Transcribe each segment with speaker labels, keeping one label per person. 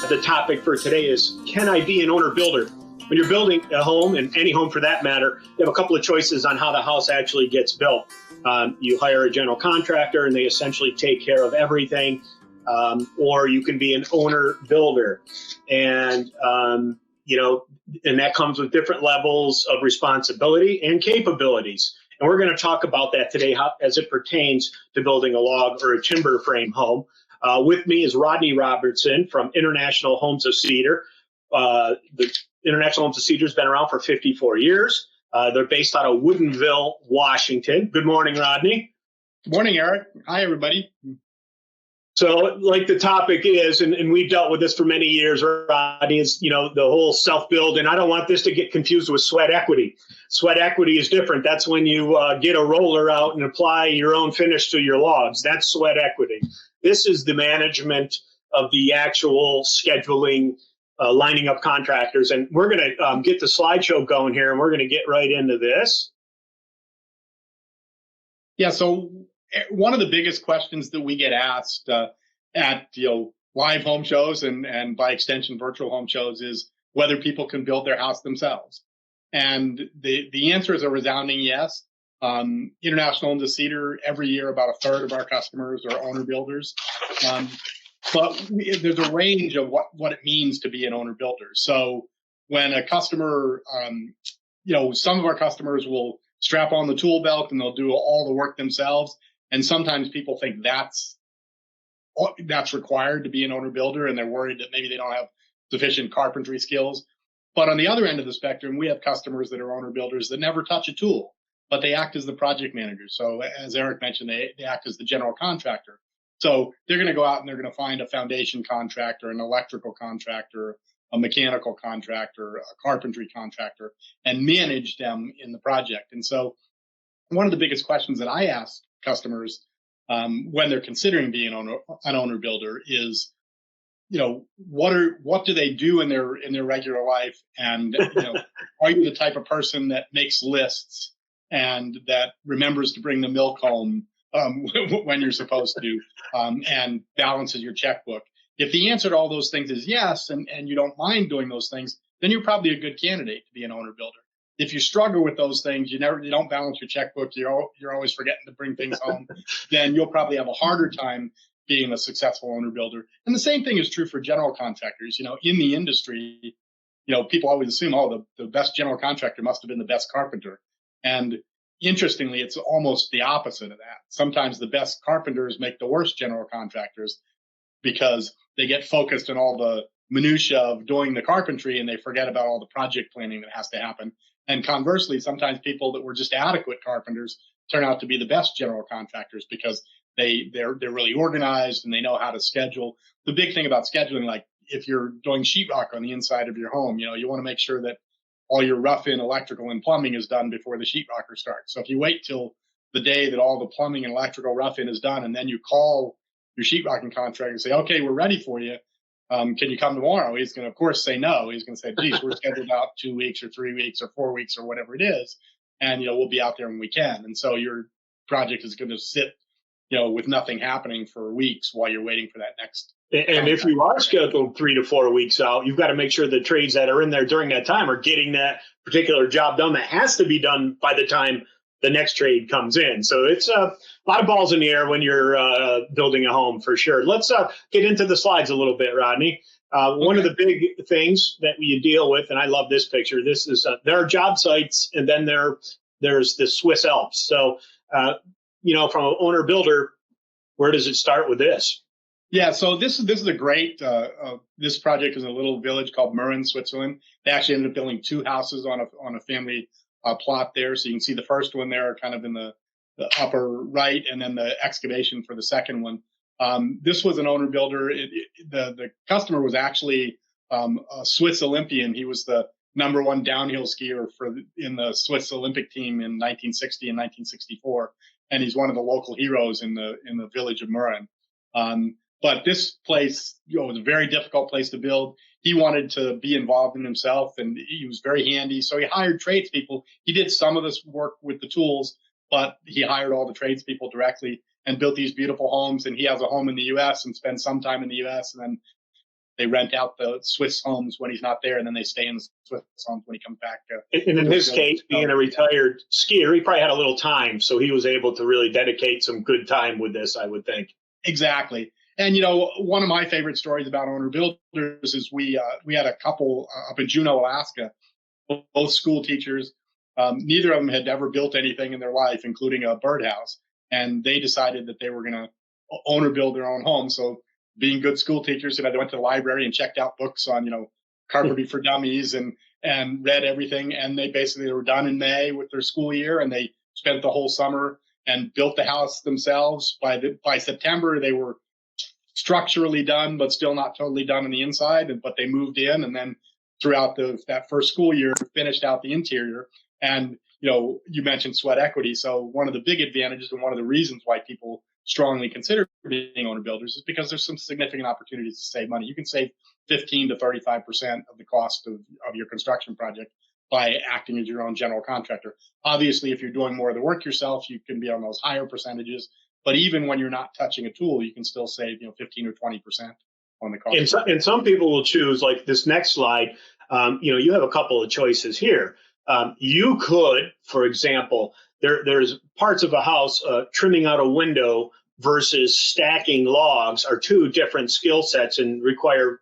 Speaker 1: The topic for today is, can I be an owner builder? When you're building a home, and any home for that matter, you have a couple of choices on how the house actually gets built. You hire a general contractor and they essentially take care of everything, or you can be an owner builder. And, and that comes with different levels of responsibility and capabilities. And we're going to talk about that today as it pertains to building a log or a timber frame home. With me is Rodney Robertson from International Homes of Cedar. The International Homes of Cedar has been around for 54 years. They're based out of Woodinville, Washington. Good morning, Rodney.
Speaker 2: Good morning, Eric. Hi, everybody.
Speaker 1: So like the topic is, and we've dealt with this for many years, Rodney, is, the whole self-build. And I don't want this to get confused with sweat equity. Sweat equity is different. That's when you get a roller out and apply your own finish to your logs. That's sweat equity. This is the management of the actual scheduling, lining up contractors. And we're going to get the slideshow going here, and we're going to get right into this.
Speaker 2: Yeah, so one of the biggest questions that we get asked at live home shows and by extension virtual home shows is whether people can build their house themselves. And the answer is a resounding yes. International Homes of Cedar, every year about a third of our customers are owner builders. But there's a range of what it means to be an owner builder. So when a customer, some of our customers will strap on the tool belt and they'll do all the work themselves. And sometimes people think that's required to be an owner builder, and they're worried that maybe they don't have sufficient carpentry skills. But on the other end of the spectrum, we have customers that are owner builders that never touch a tool, but they act as the project manager. So as Eric mentioned, they act as the general contractor. So they're going to go out and they're going to find a foundation contractor, an electrical contractor, a mechanical contractor, a carpentry contractor, and manage them in the project. And so one of the biggest questions that I ask customers when they're considering being an owner builder is, what do they do in their regular life? And, are you the type of person that makes lists and that remembers to bring the milk home when you're supposed to, and balances your checkbook? If the answer to all those things is yes, and you don't mind doing those things, then you're probably a good candidate to be an owner builder. If you struggle with those things, you don't balance your checkbook, you're always forgetting to bring things home, then you'll probably have a harder time being a successful owner builder. And the same thing is true for general contractors. In the industry, people always assume, the best general contractor must have been the best carpenter. And interestingly, it's almost the opposite of that. Sometimes the best carpenters make the worst general contractors because they get focused on all the minutia of doing the carpentry and they forget about all the project planning that has to happen. And conversely, sometimes people that were just adequate carpenters turn out to be the best general contractors because they're really organized and they know how to schedule. The big thing about scheduling, like if you're doing sheetrock on the inside of your home, you want to make sure that all your rough-in electrical and plumbing is done before the sheetrocker starts. So if you wait till the day that all the plumbing and electrical rough-in is done, and then you call your sheetrocking contractor and say, okay, we're ready for you. Can you come tomorrow? He's going to, of course, say no. He's going to say, geez, we're scheduled out 2 weeks or 3 weeks or 4 weeks or whatever it is. And, we'll be out there when we can. And so your project is going to sit, with nothing happening for weeks while you're waiting for that next.
Speaker 1: And if you are scheduled 3 to 4 weeks out, you've got to make sure the trades that are in there during that time are getting that particular job done that has to be done by the time the next trade comes in. So it's a lot of balls in the air when you're building a home, for sure. Let's get into the slides a little bit, Rodney. One of the big things that we deal with, and I love this picture, this is there are job sites, and then there's the Swiss Alps. So, from an owner builder, where does it start with this?
Speaker 2: Yeah, so this is a great, this project is in a little village called Mürren, Switzerland. They actually ended up building 2 houses on a family plot there. So you can see the first one there kind of in the upper right, and then the excavation for the second one. This was an owner builder. The customer was actually a Swiss Olympian. He was the #1 downhill skier in the Swiss Olympic team in 1960 and 1964. And he's one of the local heroes in the village of Mürren. But this place, was a very difficult place to build. He wanted to be involved in himself, and he was very handy. So he hired tradespeople. He did some of this work with the tools, but he hired all the tradespeople directly and built these beautiful homes. And he has a home in the U.S. and spends some time in the U.S. and then they rent out the Swiss homes when he's not there, and then they stay in the Swiss homes when he comes back.
Speaker 1: And in his case, being a retired skier, he probably had a little time, so he was able to really dedicate some good time with this, I would think.
Speaker 2: Exactly. And, one of my favorite stories about owner builders is we had a couple up in Juneau, Alaska, both school teachers. Neither of them had ever built anything in their life, including a birdhouse. And they decided that they were going to owner build their own home. So being good school teachers, they went to the library and checked out books on, carpentry for dummies and read everything. And they were done in May with their school year, and they spent the whole summer and built the house themselves. By September, they were structurally done, but still not totally done on the inside. But they moved in, and then throughout that first school year, finished out the interior. And you mentioned sweat equity. So one of the big advantages and one of the reasons why people strongly consider being owner builders is because there's some significant opportunities to save money. You can save 15 to 35% of the cost of your construction project by acting as your own general contractor. Obviously, if you're doing more of the work yourself, you can be on those higher percentages. But even when you're not touching a tool, you can still save 15 or 20% on the cost.
Speaker 1: And some people will choose, like this next slide. You have a couple of choices here. You could, for example, there's parts of a house, trimming out a window versus stacking logs are two different skill sets and require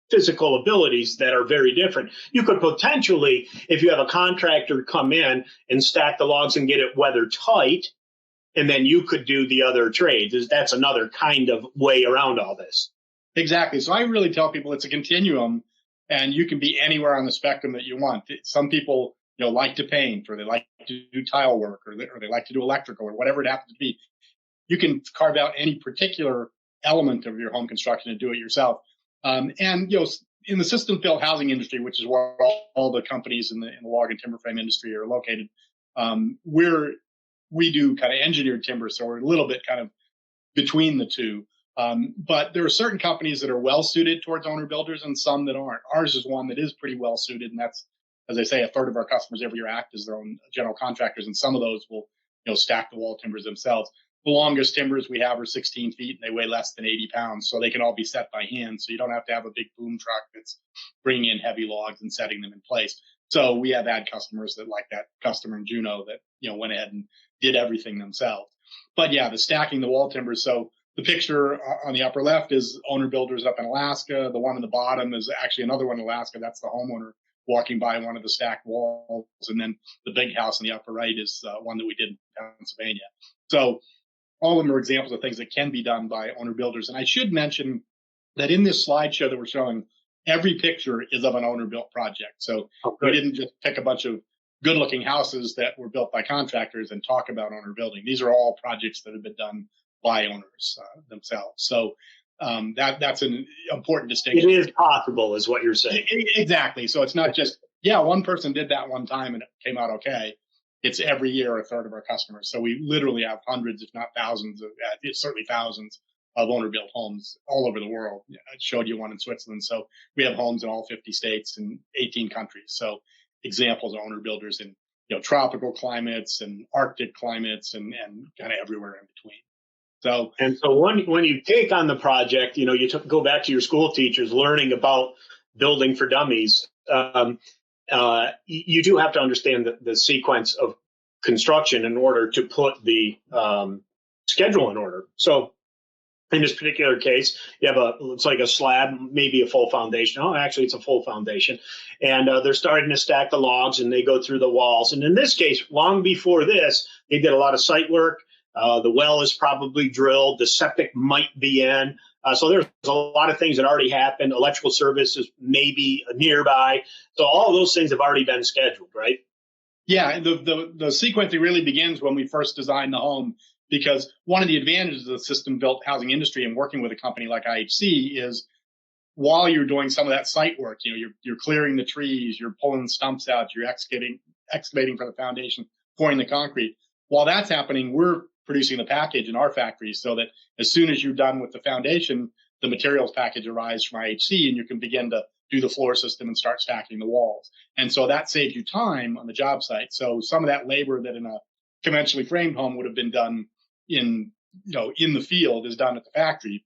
Speaker 1: physical abilities that are very different. You could potentially, if you have a contractor come in and stack the logs and get it weather tight, and then you could do the other trades. That's another kind of way around all this.
Speaker 2: Exactly. So I really tell people it's a continuum, and you can be anywhere on the spectrum that you want. Some people, like to paint, or they like to do tile work, or they like to do electrical, or whatever it happens to be. You can carve out any particular element of your home construction and do it yourself. And in the system-built housing industry, which is where all the companies in the log and timber frame industry are located, we do kind of engineered timber, so we're a little bit kind of between the two. But there are certain companies that are well suited towards owner builders and some that aren't. Ours is one that is pretty well suited, and that's, as I say, a third of our customers every year act as their own general contractors, and some of those will stack the wall timbers themselves. The longest timbers we have are 16 feet, and they weigh less than 80 pounds, so they can all be set by hand, so you don't have to have a big boom truck that's bringing in heavy logs and setting them in place. So we have had customers that, like that customer in Juneau, that went ahead and did everything themselves. But yeah, the stacking the wall timbers. So the picture on the upper left is owner builders up in Alaska. The one on the bottom is actually another one in Alaska. That's the homeowner walking by one of the stacked walls. And then the big house on the upper right is one that we did in Pennsylvania. So all of them are examples of things that can be done by owner builders. And I should mention that in this slideshow that we're showing, every picture is of an owner built project. So we didn't just pick a bunch of good looking houses that were built by contractors and talk about owner building. These are all projects that have been done by owners themselves. So that's an important distinction.
Speaker 1: It is possible, is what you're saying.
Speaker 2: Exactly. So it's not just, one person did that one time and it came out okay. It's every year a third of our customers. So we literally have hundreds, if not thousands, certainly thousands of owner-built homes all over the world. I showed you one in Switzerland. So we have homes in all 50 states and 18 countries. So examples of owner builders in tropical climates and Arctic climates and kind of everywhere in between. So
Speaker 1: when you take on the project, you go back to your school teachers learning about building for dummies. You do have to understand the sequence of construction in order to put the schedule in order. So in this particular case, you have it's like a slab, maybe a full foundation. Oh, actually, it's a full foundation. And they're starting to stack the logs, and they go through the walls. And in this case, long before this, they did a lot of site work. The well is probably drilled. The septic might be in. So there's a lot of things that already happened. Electrical services maybe nearby. So all of those things have already been scheduled, right?
Speaker 2: Yeah, the sequencing really begins when we first design the home, because one of the advantages of the system-built housing industry and working with a company like IHC is while you're doing some of that site work, you're clearing the trees, you're pulling stumps out, you're excavating for the foundation, pouring the concrete. While that's happening, we're producing the package in our factory so that as soon as you're done with the foundation, the materials package arrives from IHC and you can begin to do the floor system and start stacking the walls. And so that saves you time on the job site. So some of that labor that in a conventionally framed home would have been done in the field is done at the factory.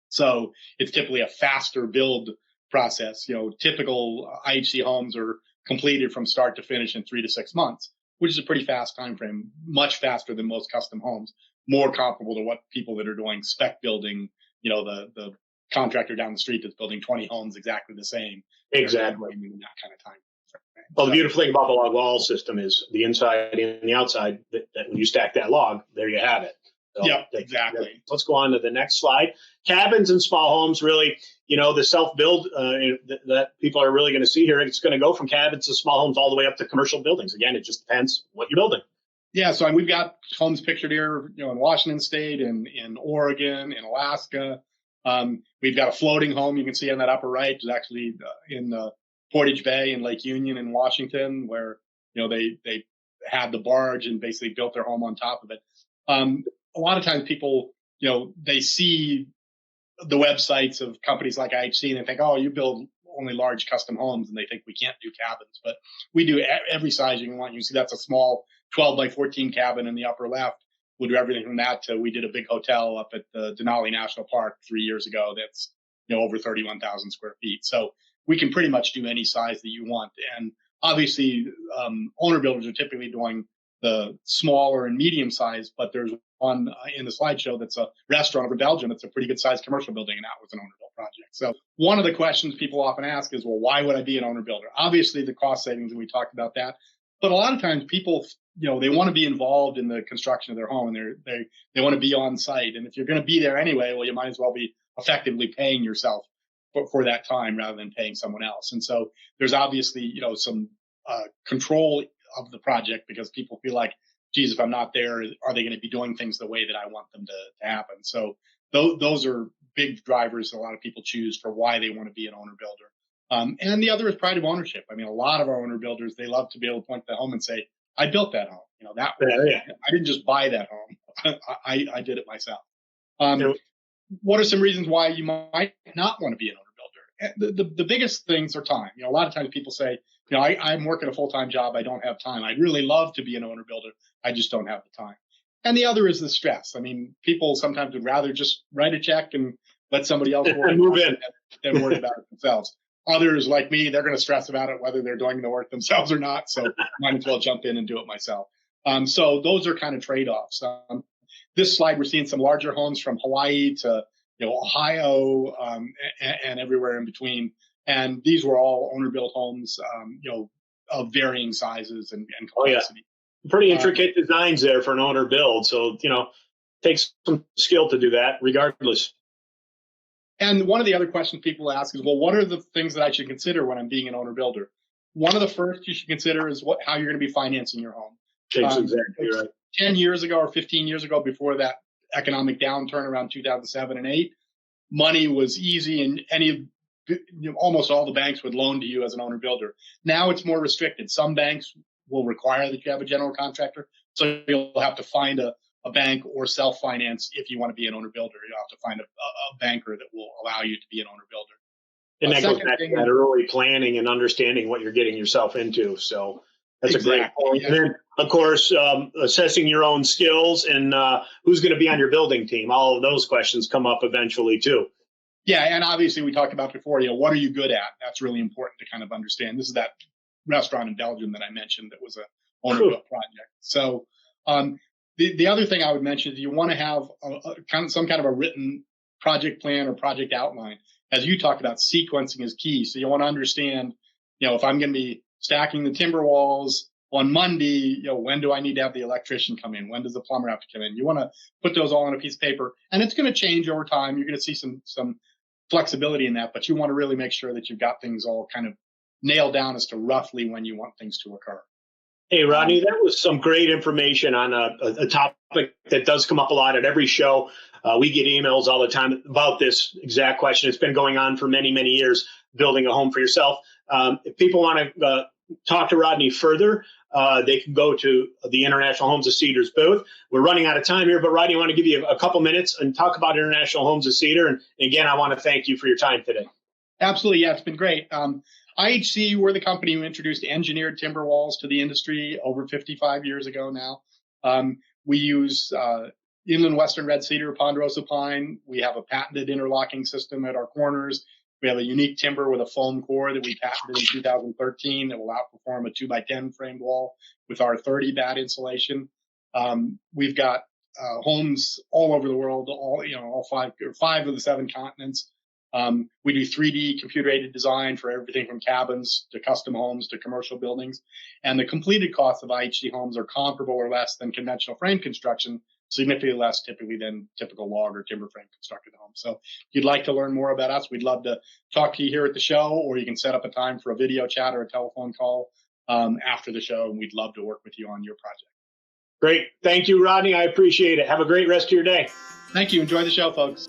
Speaker 2: So it's typically a faster build process. Typical IHC homes are completed from start to finish in 3 to 6 months, which is a pretty fast time frame, much faster than most custom homes, more comparable to what people that are doing spec building, the contractor down the street that's building 20 homes exactly the same.
Speaker 1: Exactly.
Speaker 2: In that kind of time frame.
Speaker 1: Well, the beautiful thing about the log wall system is the inside and the outside, that when you stack that log, there you have it. So
Speaker 2: yeah, exactly.
Speaker 1: Let's go on to the next slide. Cabins and small homes, really, the self-build that people are really going to see here, it's going to go from cabins to small homes all the way up to commercial buildings. Again, it just depends what you're building.
Speaker 2: Yeah, so we've got homes pictured here, in Washington State, in Oregon, in Alaska. We've got a floating home you can see on that upper right. It's actually in Portage Bay in Lake Union in Washington, where they had the barge and basically built their home on top of it. A lot of times people, they see the websites of companies like IHC and they think, oh, you build only large custom homes, and they think we can't do cabins. But we do every size you can want. You see that's a small 12 by 14 cabin in the upper left. We'll do everything from that to, we did a big hotel up at the Denali National Park 3 years ago that's over 31,000 square feet. So we can pretty much do any size that you want. And obviously, owner builders are typically doing the smaller and medium size, but there's one in the slideshow that's a restaurant over Belgium. It's a pretty good sized commercial building, and that was an owner built project. So one of the questions people often ask is, well, why would I be an owner builder? Obviously, the cost savings, and we talked about that. But a lot of times people, they want to be involved in the construction of their home, and they want to be on site. And if you're going to be there anyway, well, you might as well be effectively paying yourself for that time rather than paying someone else. And so there's obviously, some control of the project, because people feel like, geez, if I'm not there, are they going to be doing things the way that I want them to happen? So those are big drivers that a lot of people choose for why they want to be an owner builder. And the other is pride of ownership. I mean, a lot of our owner builders, they love to be able to point to the home and say, I built that home. I didn't just buy that home. I did it myself. What are some reasons why you might not want to be an owner builder? The biggest things are time. A lot of times people say, I'm working a full-time job. I don't have time. I'd really love to be an owner builder. I just don't have the time. And the other is the stress. I mean, people sometimes would rather just write a check and let somebody else worry
Speaker 1: move in
Speaker 2: than worry about it themselves. Others, like me, they're going to stress about it whether they're doing the work themselves or not. So might as well jump in and do it myself. So those are kind of trade-offs. This slide, we're seeing some larger homes from Hawaii to Ohio and everywhere in between. And these were all owner-built homes, of varying sizes and complexity.
Speaker 1: Oh, yeah. Pretty intricate designs there for an owner build. So, takes some skill to do that regardless.
Speaker 2: And one of the other questions people ask is, well, what are the things that I should consider when I'm being an owner builder? One of the first you should consider is how you're going to be financing your home.
Speaker 1: Exactly right.
Speaker 2: 10 years ago or 15 years ago, before that economic downturn around 2007 and 8, money was easy, and almost all the banks would loan to you as an owner builder. Now it's more restricted. Some banks will require that you have a general contractor, so you'll have to find a bank or self-finance if you want to be an owner builder. You'll have to find a banker that will allow you to be an owner builder.
Speaker 1: And that goes back to that early planning and understanding what you're getting yourself into. So that's a great point. Yeah. And then, of course, assessing your own skills and who's going to be on your building team. All of those questions come up eventually, too.
Speaker 2: Yeah, and obviously we talked about before, what are you good at? That's really important to kind of understand. This is that restaurant in Belgium that I mentioned that was a owner-built project. So the other thing I would mention is you want to have some kind of a written project plan or project outline. As you talked about, sequencing is key. So you want to understand, if I'm going to be stacking the timber walls on Monday, when do I need to have the electrician come in? When does the plumber have to come in? You want to put those all on a piece of paper, and it's going to change over time. You're going to see some flexibility in that, but you want to really make sure that you've got things all kind of nailed down as to roughly when you want things to occur.
Speaker 1: Hey, Rodney, that was some great information on a topic that does come up a lot at every show. We get emails all the time about this exact question. It's been going on for many, many years, building a home for yourself. If people want to talk to Rodney further, they can go to the International Homes of Cedar's booth. We're running out of time here, but Rodney, I want to give you a couple minutes and talk about International Homes of Cedar. And again, I want to thank you for your time today.
Speaker 2: Absolutely. Yeah, it's been great. IHC, we're the company who introduced engineered timber walls to the industry over 55 years ago now. We use inland western red cedar, ponderosa pine. We have a patented interlocking system at our corners. We have a unique timber with a foam core that we patented in 2013 that will outperform a 2x10 framed wall with our 30 bat insulation. We've got homes all over the world, all five of the 7 continents. We do 3D computer-aided design for everything from cabins to custom homes to commercial buildings. And the completed costs of IHC homes are comparable or less than conventional frame construction, significantly less typically than typical log or timber frame constructed homes. So if you'd like to learn more about us, we'd love to talk to you here at the show, or you can set up a time for a video chat or a telephone call after the show, and we'd love to work with you on your project.
Speaker 1: Great. Thank you, Rodney. I appreciate it. Have a great rest of your day.
Speaker 2: Thank you. Enjoy the show, folks.